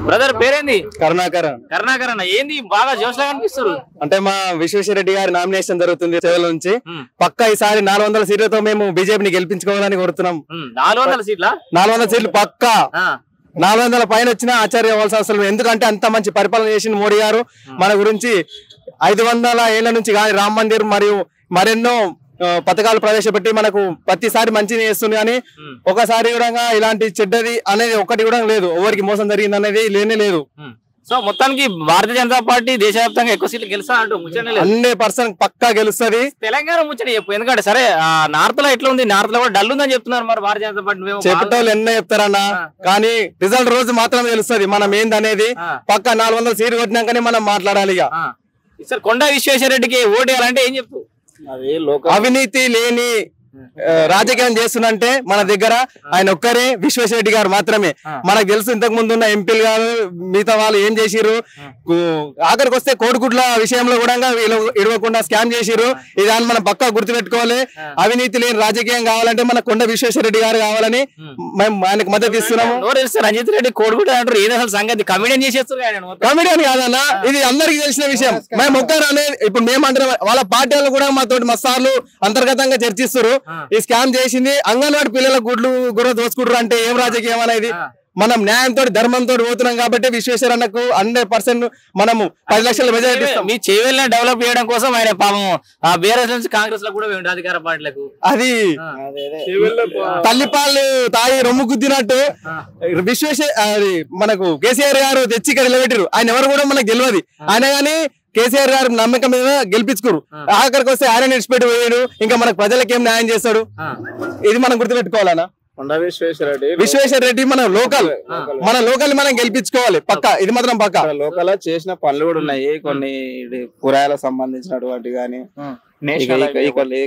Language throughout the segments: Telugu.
బ్రదర్ పేరేంది? కరుణాకర్. కరుణాకర్ అన్న ఏంది బాగా జోష్లా కనిపిస్తారు? అంటే మా విశ్వేశ్వరరెడ్డి గారి నామినేషన్ జరుగుతుంది సేవల నుంచి. పక్కా ఈసారి 400 సీట్లతో మేము బీజేపీని గెలిపించుకోవాలని కోరుతున్నాం. 400 సీట్ల 400 సీట్లు పక్కా. 400 పైన వచ్చినా ఆశ్చర్య అవ్వాల్సిన అవసరం లేదు. ఎందుకంటే అంత మంచి పరిపాలన చేసిన మోడీ గారు మన గురించి 500 ఏళ్ల నుంచి కానీ రామ్ మందిర్ మరియు మరెన్నో పథకాలు ప్రవేశపెట్టి మనకు ప్రతిసారి మంచిని చేస్తుంది. కానీ ఒకసారి కూడా ఇలాంటి చెడ్డది అనేది ఒకటి కూడా లేదు. ఎవరికి మోసం జరిగింది అనేది లేనే లేదు. సో మొత్తానికి భారతీయ జనతా పార్టీ దేశవ్యాప్తంగా ఎక్కువ సీట్లు గెలుస్తా అంటూ 100% పక్కా గెలుస్తుంది. తెలంగాణ ముచ్చట చెప్పు. ఎందుకంటే సరే నార్త్ లో ఎట్లా ఉంది? నార్త్ లో కూడా డల్ ఉందని చెప్తున్నారు మరి భారతీయ జనతా పార్టీ. చెప్పేటోళ్ళు ఎన్నో చెప్తారన్నా, కానీ రిజల్ట్ రోజు మాత్రమే తెలుస్తుంది మనం ఏంది అనేది. పక్కా 400 సీట్లు కొట్టినాకనే మనం మాట్లాడాలి. సార్ కొండా విశ్వేశ్వరరెడ్డికి ఓటు వేయాలంటే ఏం చెప్తావు? అవినీతి లేని రాజకీయం చేస్తున్నంటే మన దగ్గర ఆయన ఒక్కరే విశ్వేశ్వరరెడ్డి గారు మాత్రమే. మనకు తెలుసు ఇంతకు ముందు ఉన్న ఎంపీలు గారు మిగతా వాళ్ళు ఏం చేసిరు. ఆఖరికి వస్తే కోడిగుడ్ల విషయంలో కూడా ఇడవకుండా స్కామ్ చేసిరు. ఇదాన్ని మనం పక్కా గుర్తుపెట్టుకోవాలి. అవినీతి లేని రాజకీయం కావాలంటే మన కొండ విశ్వేశ్వరరెడ్డి గారు కావాలని మేము ఆయనకు మద్దతు ఇస్తున్నాము. రంజిత్ రెడ్డి కోడిగుడ్డ అంటారు, ఏదో అసలు సంగతి కమిడియన్ చేసేస్తారు. కమిడియన్ కాదన్నా, ఇది అందరికి తెలిసిన విషయం. మేము ఒక్కరు అనేది ఇప్పుడు మేము అంటే వాళ్ళ పార్టీలు కూడా మాతో మసార్లు అంతర్గతంగా చర్చిస్తారు. ఈ స్కామ్ చేసింది అంగన్వాడి పిల్లల గుడ్లు కూడా దోసుకుంటారు అంటే ఏం రాజకీయం అనేది. మనం న్యాయంతో ధర్మంతో పోతున్నాం కాబట్టి విశ్వేశ్వరన్నకు 100% మనము 10 లక్షల మెజారిటీ ఇస్తాం. మీ చేవెళ్ళ డెవలప్ చేయడం కోసం ఆయన పాపం బీఆర్ఎస్ నుంచి కాంగ్రెస్ లో కూడా అధికార పార్టీలకు అది తల్లిపాలు తాగి రొమ్ము గుద్దినట్టు మనకు కేసీఆర్ గారు తెచ్చి ఇక్కడ నిలబెట్టారు. ఆయన ఎవరు కూడా మనకు తెలియదు. ఆయన గానీ కేసీఆర్ గారు నమ్మకం మీద గెలిపించుకోరు. ఆఖరికి వస్తే ఆయన నిడిచిపెట్టి పోయాడు. ఇంకా మనకు ప్రజలకు ఏం న్యాయం చేస్తాడు? ఇది మనం గుర్తుపెట్టుకోవాలన్నా. విశ్వేశ్వరరెడ్డి మన లోకల్ మనం గెలిపించుకోవాలి పక్కా. ఇది మాత్రం పక్కా. లోకల్ చేసిన పనులు కూడా ఉన్నాయి. కొన్ని కూరగాయలకు సంబంధించినటువంటి గానీ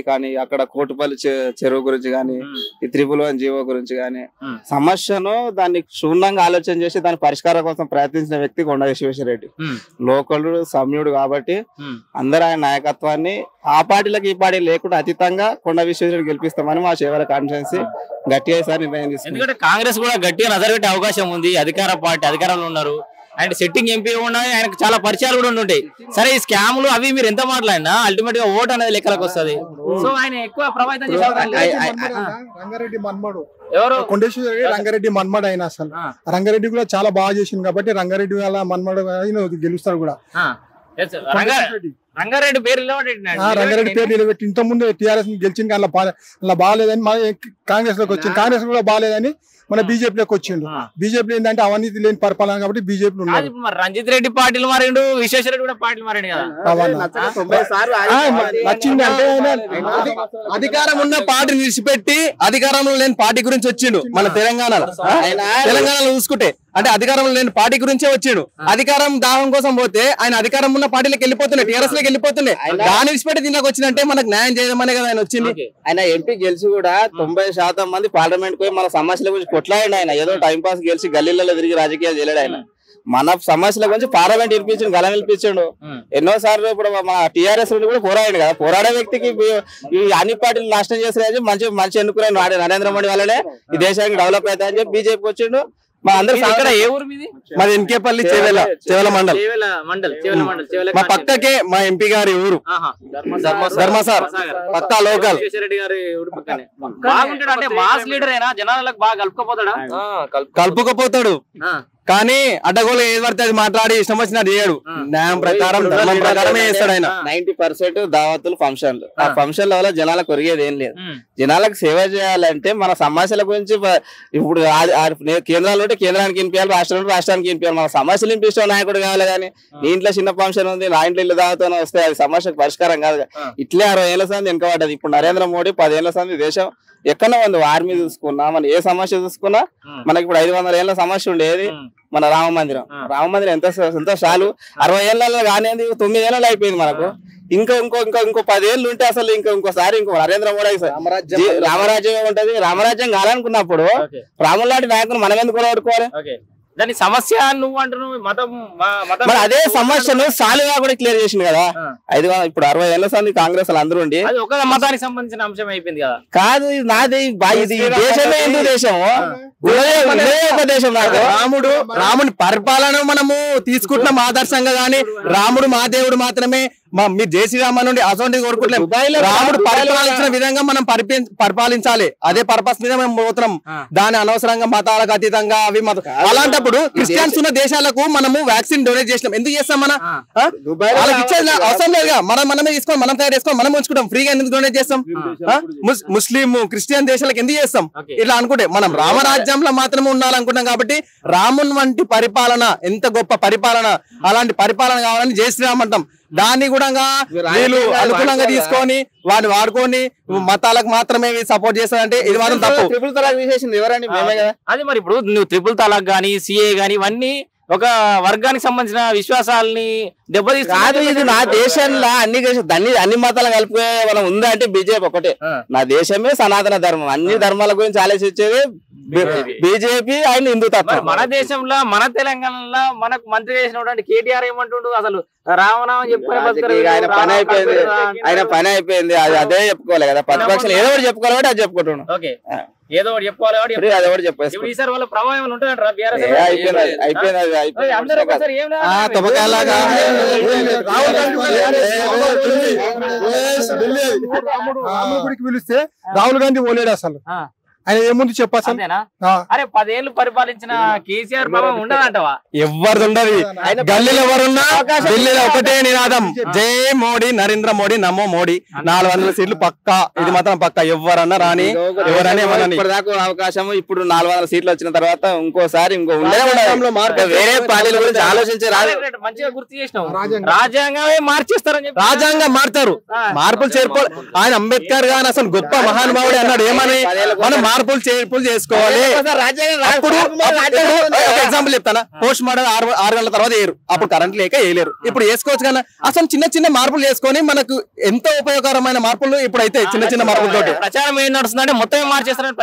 కానీ అక్కడ కోటుపల్లి చెరువు గురించి గానీ ఈ 311 జీవో గురించి గానీ సమస్యను దాన్ని క్షుణ్ణంగా ఆలోచన చేసి దాని పరిష్కారం కోసం ప్రయత్నించిన వ్యక్తి కొండ విశ్వేశ్వరరెడ్డి. లోకల్ సమ్యుడు కాబట్టి అందరూ ఆయన నాయకత్వాన్ని ఆ పార్టీలకు ఈ పార్టీ లేకుండా అతీతంగా కొండ విశ్వేశ్వరరెడ్డి గెలిపిస్తామని మా చేవల కాన్ఫరెన్స్ గట్టిగా నిర్ణయం తీసుకుంది. ఎందుకంటే కాంగ్రెస్ కూడా గట్టిగా నజర్ పెట్టే అవకాశం ఉంది. అధికార పార్టీ అధికారంలో ఉన్నారు. అండ్ సెట్టింగ్ ఎంపీ ఉన్నాయి. ఆయనకు చాలా పరిచయాలు కూడా ఉంటాయి. సరే ఈ స్కామ్లు అవి మీరు ఎంత మాట్లాడినా అల్టిమేట్ గా ఓట్ అనేది లెక్కలకు వస్తుంది. సో ఆయన ఎక్కువ ప్రభావితం చేశారు. రంగారెడ్డి మన్మడు ఎవరు? కొండేశ్వరి రంగారెడ్డి మన్మడు అయినా అసలు రంగారెడ్డి కూడా చాలా బాగా చేసింది కాబట్టి రంగారెడ్డి వాళ్ళ మన్మడు గెలుస్తాడు కూడా. రంగారెడ్డి పేరు రంగారెడ్డి పేరు నిలబెట్టి ఇంత ముందు టీఆర్ఎస్ గెలిచింది. అలా బాగాలేదని మన కాంగ్రెస్ లోకి వచ్చింది. కాంగ్రెస్ కూడా బాగాలేదని మన బీజేపీలోకి వచ్చిండు. బీజేపీ ఏంటంటే అవినీతి లేని పరిపాలన కాబట్టి బీజేపీ రంజిత్ రెడ్డి పార్టీలు మారిండు, విశ్వేశ్వరరెడ్డి కూడా పార్టీలు మారిండు కదా. నచ్చింది అంటే అధికారం ఉన్న పార్టీని విడిచిపెట్టి అధికారంలో లేని పార్టీ గురించి వచ్చిండు. మన తెలంగాణలో చూసుకుంటే అంటే అధికారంలో లేని పార్టీ గురించే వచ్చిండు. అధికారం దాహం కోసం పోతే ఆయన అధికారం ఉన్న పార్టీలకు వెళ్ళిపోతున్నాయి, టీఆర్ఎస్ లోకి వెళ్ళిపోతున్నాయి. దాని విడిచిపెట్టి దీనికి వచ్చినట్టే మనకు న్యాయం చేయమనే కదా ఆయన వచ్చింది. ఆయన ఎంపీ గెలిచి కూడా 90% మంది పార్లమెంట్ పోయి మన సమస్యల గురించి కొట్లాడి ఆయన ఏదో టైం పాస్ గెలిచి గల్లీలలో తిరిగి రాజకీయాలు చేయలేడు. ఆయన మన సమస్యల గురించి పార్లమెంట్ ఇప్పించిండు, గలం ఇప్పించాడు. ఎన్నోసార్లు ఇప్పుడు మన టీఆర్ఎస్ నుండి కూడా పోరాడాడు కదా. పోరాడే వ్యక్తికి ఈ అన్ని పార్టీలు నాశనం చేసిన మంచి ఎన్నుకున్నాడు. నరేంద్ర మోడీ వల్లనే ఈ దేశానికి డెవలప్ అవుతాయని చెప్పి బీజేపీ వచ్చిండు. మా అందరూ ఏ ఊరు మీది? మాది ఎన్కేపల్లి చేవెల మండల్. మా పక్కకే మా ఎంపీ గారి ఊరు ధర్మసార్. పక్కా లోకల్. బాగుంటాడు అంటే మాస్ లీడర్ అయినా జనాలకు బాగా కలుపుకపోతాడు. కానీ అడ్డగోలు ఏది పడితే అది మాట్లాడి ఇష్టం వచ్చినట్టు చేయడు. న్యాయం ప్రకారం ధర్మం ప్రకారమే చేస్తాడు ఆయన. 90% దావతులు ఫంక్షన్లు. ఆ ఫంక్షన్ల వల్ల జనాలకు ఒరిగేది ఏం లేదు. జనాలకు సేవ చేయాలంటే మన సమస్యల గురించి ఇప్పుడు కేంద్రాలు ఉంటే కేంద్రానికి వినిపించాలి, రాష్ట్రంలో రాష్ట్రానికి వినిపించాలి. మన సమస్యలు వినిపిస్తే నాయకుడు కావాలి. కానీ నీ ఇంట్లో చిన్న ఫంక్షన్ ఉంది, నా ఇంట్లో ఇల్లు దావతోనే వస్తే అది సమస్యకు పరిష్కారం కాదు. ఇట్లే 60 ఏళ్ల సంది వెనకబడ్డది. ఇప్పుడు నరేంద్ర మోడీ 10 ఏళ్ల సంది దేశం ఎక్కడో ఉంది. ఆర్మీ చూసుకున్నా, మన ఏ సమస్య చూసుకున్నా మనకి ఇప్పుడు 500 ఏళ్ల సమస్య ఉండేది మన రామ మందిరం. రామ మందిరం ఎంత సంతోషాలు 60 ఏళ్ళలో కానిది 9 ఏళ్ళలో అయిపోయింది మనకు. ఇంకో 10 ఏళ్ళు ఉంటే అసలు ఇంకోసారి నరేంద్ర మోడీ రామరాజ్యం ఉంటది. రామరాజ్యం కావాలనుకున్నప్పుడు రాముల లాంటి నాయకులు మనం ఎందుకు కొనుక్కోవాలి? దాని సమస్య నువ్వు అంటున్నావు మతం మరి అదే సమస్యను సాలిగా కూడా క్లియర్ చేసింది కదా. ఇప్పుడు 60 ఏళ్ల సంది కాంగ్రెస్ అందరూ ఉండి అది ఒక మతానికి సంబంధించిన అంశం అయిపోయింది కదా. కాదు ఇది నాది ఇది దేశమే హిందూ దేశం, దేశం. రాముని పరిపాలన మనము తీసుకుంటున్నాం ఆదర్శంగా, గాని రాముడు మా దేవుడు మాత్రమే. మీరు జై శ్రీరామ నుండి అసలు కోరుకుంటున్నాం. రాముడు పరిపాలించిన విధంగా మనం పరిపాలించాలి, అదే పర్పస్ మీద మేము పోతున్నాం. దాని అనవసరంగా మతాలకు అతీతంగా అవి అలాంటప్పుడు క్రిస్టియన్స్ ఉన్న దేశాలకు మనము వ్యాక్సిన్ డొనేట్ చేసినాం. ఎందుకు చేస్తాం? వాళ్ళకి ఇచ్చేది అవసరం లేదుగా, మనమే తీసుకొని మనం తయారు చేసుకొని మనం ఉంచుకుంటాం. ఫ్రీగా ఎందుకు డొనేట్ చేస్తాం? ముస్లిం క్రిస్టియన్ దేశాలకు ఎందుకు చేస్తాం? ఇట్లా అనుకుంటే మనం రామరాజ్యంలో మాత్రమే ఉండాలనుకుంటాం. కాబట్టి రాముని వంటి పరిపాలన ఎంత గొప్ప పరిపాలన, అలాంటి పరిపాలన కావాలని జై శ్రీరామ్ అంటాం. దాన్ని కూడా వీళ్ళు అనుకూలంగా తీసుకొని వాడిని వాడుకొని మతాలకు మాత్రమే సపోర్ట్ చేస్తారంటే ఇది మాత్రం తప్పు. ట్రిపుల్ తలాక్ తీసేసింది ఎవరండి? మేమే కదా. అది మరి ఇప్పుడు నువ్వు ట్రిపుల్ తలాక్ గానీ సిఏ గానీ ఇవన్నీ ఒక వర్గానికి సంబంధించిన విశ్వాసాలని దెబ్బతీస్తా. కాదు, ఇది నా దేశంలో అన్ని మతాలు కలిపే మనం ఉందా అంటే బీజేపీ ఒకటే. నా దేశమే సనాతన ధర్మం, అన్ని ధర్మాల గురించి ఆలోచించేది బీజేపీ ఆయన హిందూ తత్వం. మన దేశంలో మన తెలంగాణలో మనకు మంత్రి చేసినటువంటి కేటీఆర్ ఏమంటుండు? అసలు రామనామం చెప్పుకునే ఆయన పని అయిపోయింది. అదే చెప్పుకోవాలి కదా, ప్రతిపక్షాలు ఏదో ఒకటి చెప్పుకోవాలి కాబట్టి అది చెప్పుకుంటున్నాం. ఓకే, ఏదో ఒకటి చెప్పుకోవాలి కాబట్టి అదే ఒకటి చెప్పేసి ఈసారి వాళ్ళ ప్రభావం ఉంటుందంటారా? పిలిస్తే రాహుల్ గాంధీ పోలేడు అసలు. ఆయన ఏముంది చెప్పాలి? అరే 10 ఏళ్ళు పరిపాలించిన కేసీఆర్ ప్రభావం ఉండదంటవా? ఎవరిది ఉండదు. గల్లీలో ఎవరున్నా ఢిల్లీలో ఒకటే నినాదం, జై మోడీ, నరేంద్ర మోడీ, నమో మోడీ. 400 సీట్లు పక్కా, ఇది మాత్రం పక్కా. ఎవరన్నా రాని ఎవరన్నా ఇప్పటిదాకా అవకాశం, ఇప్పుడు 400 సీట్లు వచ్చిన తర్వాత ఇంకోసారి వేరే పార్టీల గురించి ఆలోచించే మంచిగా గుర్తు చేసినావు. రాజ్యాంగమే మార్చేస్తారని చెప్పి రాజ్యాంగం మారుతారు, మార్పులు చేర్పు. ఆయన అంబేద్కర్ గాని అసలు గొప్ప మహానుభావుడు అన్నాడు. ఏమని? మనం మార్పులు చేర్పులు చేసుకోవాలి. ఎగ్జాంపుల్ చెప్తానా? పోస్ట్ మార్టం 6 గంటల తర్వాత వేయరు, అప్పుడు కరెంట్ లేక వేయలేరు. ఇప్పుడు వేసుకోవచ్చు కదా. అసలు చిన్న మార్పులు చేసుకొని మనకు ఎంతో ఉపయోగకరమైన మార్పులు ఇప్పుడు అయితే చిన్న మార్పులతో. ప్రచారం ఏం నడుస్తుందంటే మొత్తం మార్చేస్తారని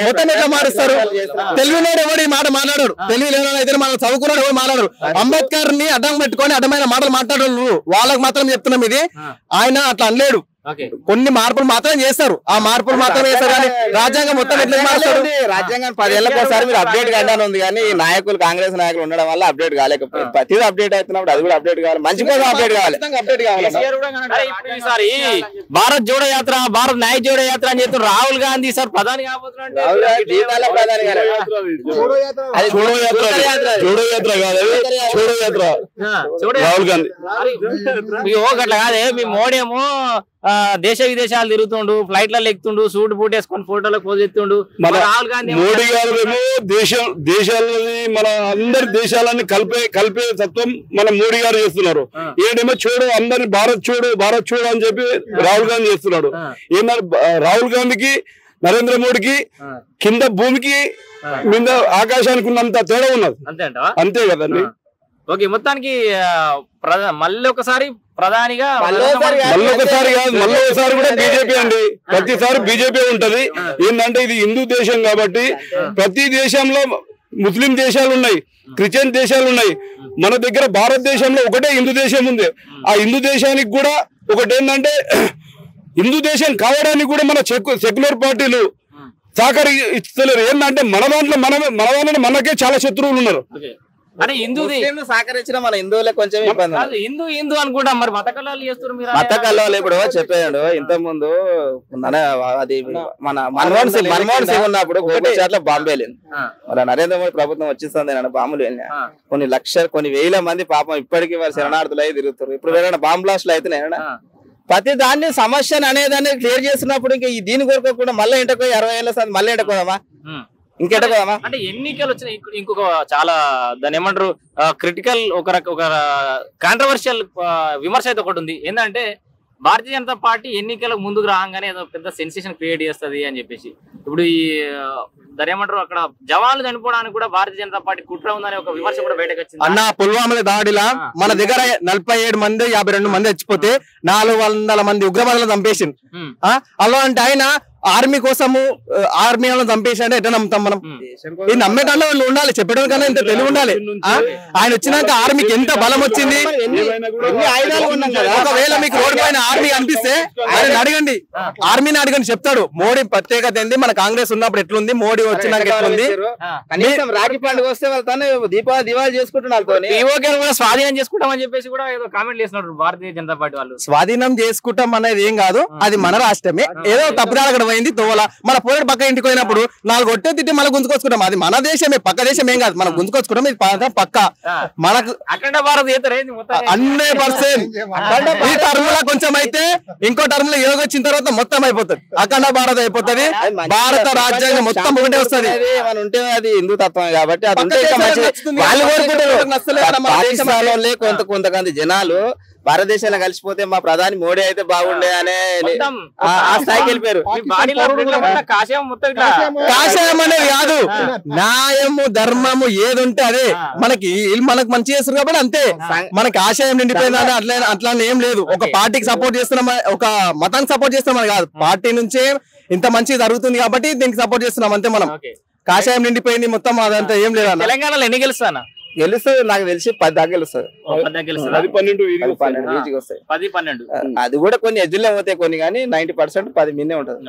మొత్తం ఎట్లా మారుస్తారు? తెలివిలేడు ఎవడు ఈ మాట మాట్లాడాడు, తెలివి లేని అయితే మనం చదువుకున్నాడు ఎవరు మాట్లాడారు. అంబేద్కర్ ని అడ్డం పెట్టుకొని అడ్డమైన మాటలు మాట్లాడారు. వాళ్ళకి మాత్రం చెప్తున్నాం ఇది. ఆయన అట్లా అనలేడు. కొన్ని మార్పులు మాత్రం చేస్తారు, ఆ మార్పులు మాత్రం చేస్తారు. కానీ రాజ్యాంగం మొత్తం ఎట్లా మారుతారు? రాజ్యాంగం 10 ఏళ్ళకి ఒకసారి మీరు అప్డేట్ కాదని ఉంది. కానీ ఈ నాయకులు, కాంగ్రెస్ నాయకులు ఉండడం వల్ల అప్డేట్ కాలేకపోయింది. ప్రతిదీ అప్డేట్ అవుతున్నప్పుడు అది కూడా అప్డేట్ కావాలి, మంచి కోసం అప్డేట్ కావాలి. ఈసారి భారత్ జోడో యాత్ర, భారత్ న్యాయ జోడో యాత్ర అని చెప్తున్నారు. రాహుల్ గాంధీ సార్ ప్రధాని కాబోతున్నాడు. అట్లా కాదే, మీ మోడీ ఏమో దేశ విదేశాలు తిరుగుతుండు, ఫ్లైట్లలో ఎక్కుతుండు, సూట్ బూట్ వేసుకొని ఫోటోలకు పోజ్ ఎత్తుండు. రాహుల్ గాంధీ మోడీ గారు ఏమో దేశాలని మన అందరి దేశాలని కలిపే తత్వం మన మోడీ గారు చేస్తున్నారు. ఏడేమో చూడు అందరిని భారత్ చూడు అని చెప్పి రాహుల్ గాంధీ చేస్తున్నాడు. ఏమన్నా రాహుల్ గాంధీకి నరేంద్ర మోడీకి కింద భూమికి మీద ఆకాశానికి ఉన్నంత తేడా ఉన్నది. అంతే కదండి. ఓకే, మొత్తానికి మళ్ళీ ఒకసారి ప్రధానిగా మళ్ళొకసారి కూడా బీజేపీ అండి. ప్రతిసారి బీజేపీ ఉంటది. ఏంటంటే ఇది హిందూ దేశం కాబట్టి ప్రతి దేశంలో ముస్లిం దేశాలు ఉన్నాయి, క్రిస్టియన్ దేశాలు ఉన్నాయి. మన దగ్గర భారతదేశంలో ఒకటే హిందూ దేశం ఉంది. ఆ హిందూ దేశానికి కూడా ఒకటి ఏంటంటే హిందూ దేశం కావడానికి కూడా మన సెక్యులర్ పార్టీలు సహకరిస్తలేరు. ఏంటంటే మన దాంట్లో మనకే చాలా శత్రువులు ఉన్నారు. అంటే హిందూ సహకరించిన మన హిందువులే కొంచెం ఇబ్బంది. హిందూ అనుకుంటాం. మరి మత కళాలు చేస్తారు మీరు. మత కళాలు ఇప్పుడు చెప్పాడు ఇంత ముందు అది మన మన్మోహన్ సింగ్ ఉన్నప్పుడు గోకుల్చాట్లో బాంబు వెళ్ళింది. మన నరేంద్ర మోడీ ప్రభుత్వం వచ్చిస్తుంది బాంబులు వెళ్ళినా కొన్ని వేల మంది పాపం ఇప్పటికీ వారు శరణార్థులు అయి తిరుగుతారు. ఇప్పుడు వేరే బాంబు బ్లాస్ట్లు అవుతున్నాయి. ప్రతి దాన్ని సమస్యను అనేదాన్ని క్లియర్ చేస్తున్నప్పుడు ఇంకా దీని కొరకు మళ్ళీ ఇంటకు 60 ఏళ్ళ సార్ మళ్ళీ ఇంటకోదామా, ఇంకెటకోదామా? అంటే ఎన్నికలు వచ్చినాయి. ఇంకొక చాలా దాని ఏమంటారు క్రిటికల్ ఒక కాంట్రవర్షియల్ విమర్శ అయితే ఒకటి ఉంది. ఏంటంటే భారతీయ జనతా పార్టీ ఎన్నికలకు ముందుకు రాగానే ఏదో పెద్ద సెన్సేషన్ క్రియేట్ చేస్తుంది అని చెప్పేసి ఇప్పుడు ఈ దాని ఏమంటారు అక్కడ జవాన్లు చనిపోవడానికి కూడా భారతీయ జనతా పార్టీ కుట్ర ఉందనే ఒక విమర్శ కూడా బయటకు వచ్చింది. అన్న పుల్వామా దాడిలా మన దగ్గర 47 మంది 52 మంది చచ్చిపోతే 400 మంది ఉగ్రవాదులను చంపేసింది. అలా అంటే ఆయన ఆర్మీ కోసము ఆర్మీ వాళ్ళని చంపేసి అంటే ఎట్లా నమ్ముతాం మనం? ఈ నమ్మేటల్లో వాళ్ళు ఉండాలి, చెప్పడం కన్నా ఇంత తెలివి ఉండాలి. ఆయన వచ్చినాక ఆర్మీకి ఎంత బలం వచ్చింది. ఒకవేళ మీకు రోడ్డు పైన ఆర్మీ అనిపిస్తే ఆయన అడగండి, ఆర్మీని అడగండి, చెప్తాడు. మోడీ ప్రత్యేకత ఏంది, మన కాంగ్రెస్ ఉన్నప్పుడు ఎట్లుంది, మోడీ వచ్చినాక ఎట్లుంది. కనీసం రాఖీ పండుగ వస్తే వాళ్ళతో దీపావళి చేసుకుంటున్నారు, కూడా స్వాధీనం చేసుకుంటామని చెప్పేసి కూడా ఏదో కామెంట్ చేస్తున్నారు భారతీయ జనతా పార్టీ వాళ్ళు. స్వాధీనం చేసుకుంటాం అనేది ఏం కాదు, అది మన రాష్ట్రమే. ఏదో తప్పుదారు అక్కడ పోయింది తోవల, మన పోయేడు పక్క ఇంటికి పోయినప్పుడు 4 కొట్టే తిట్టి మళ్ళీ గుంజుకొచ్చుకుంటాం. అది మన దేశమే, పక్క దేశం ఏం కాదు, మనం గుంజుకొచ్చుకుంటాం. ఇది పక్క మనకు అఖండ భారత్ 100%. ఈ టర్మ్ లో కొంచెం అయితే ఇంకో టర్మ్ లో యోగ వచ్చిన తర్వాత మొత్తం అయిపోతుంది, అఖండ భారత్ అయిపోతుంది. భారత రాజ్యాంగం మొత్తం ఒకటే వస్తుంది. మనం ఉంటే అది హిందూ తత్వం కాబట్టి అది ఉంటే వాళ్ళు కోరుకుంటారు. కొంతమంది జనాలు భారతదేశంలో కలిసిపోతే మా ప్రధాని మోడీ అయితే బాగుండే అనే ఆ స్థాయికి వెళ్ళిపోయారు. కాషాయం అనేది కాదు, న్యాయము ధర్మము ఏది ఉంటే అదే మనకు మంచి చేస్తారు కాబట్టి అంతే. మనకి ఆశయం నిండిపోయిందని అట్లా ఏం లేదు. ఒక పార్టీకి సపోర్ట్ చేస్తున్నాం, ఒక మతానికి సపోర్ట్ చేస్తున్నాం కాదు, పార్టీ నుంచే ఇంత మంచి జరుగుతుంది కాబట్టి దీనికి సపోర్ట్ చేస్తున్నాం అంతే. మనం కాషాయం నిండిపోయింది మొత్తం అదంతా ఏం లేదు. తెలంగాణలో ఎన్ని గెలుస్తానా? గెలుస్తుంది నాకు తెలిసి 10 దాకా గెలుస్తుంది. 10-12 వస్తాయి. 10-12 అది కూడా కొన్ని ఎడ్జులే పోతాయి కొన్ని, కానీ 90% 10 మిన్నే ఉంటుంది.